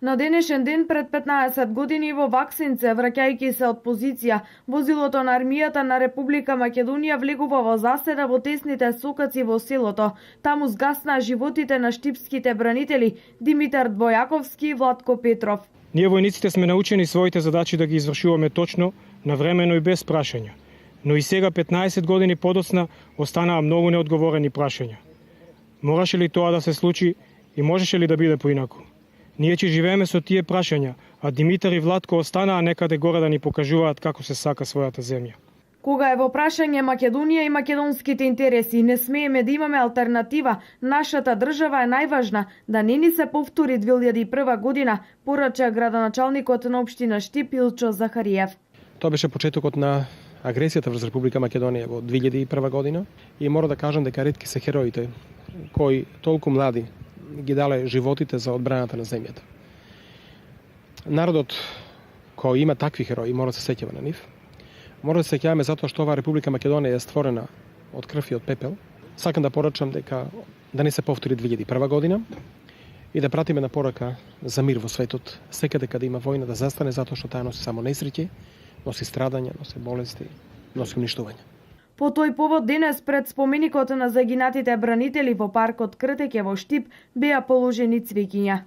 На денешен ден пред 15 години во Ваксинце, враќајќи се од позиција, возилото на армијата на Република Македонија влегува во заседа во тесните сокаци во селото. Таму згасна животите на штипските бранители Димитар Двојаковски и Владко Петров. Ние војниците сме научени своите задачи да ги извршуваме точно, навремено и без прашања. Но и сега 15 години подоцна останаа многу неодговорени прашања. Мораше ли тоа да се случи и можеше ли да биде поинаку? Ние ќе живееме со тие прашања, а Димитар и Владко останаа некаде горе да ни покажуваат како се сака својата земја. Кога е во прашање Македонија и македонските интереси, не смееме да имаме алтернатива. Нашата држава е најважна, да не ни се повтори 2001 година, порача градоначалникот на општина Штип Илчо Захариев. Тоа беше почетокот на агресијата врз Република Македонија во 2001 година и мора да кажам дека ретки се хероите кои толку млади ги дале животите за одбраната на земјата. Народот кој има такви херои мора да се сеќава на нив. Мора да се сеќаваме затоа што оваа Република Македонија е створена од крв и од пепел. Сакам да порачам дека да не се повтори 2001 година и да пратиме на порака за мир во светот, секаде каде има војна да застане, затоа што таа носи само несреќи, носи страдања, носи болести, носи уништување. По тој повод денес пред споменикот на загинатите бранители во паркот Кртеќе во Штип беа положени цвеќиња.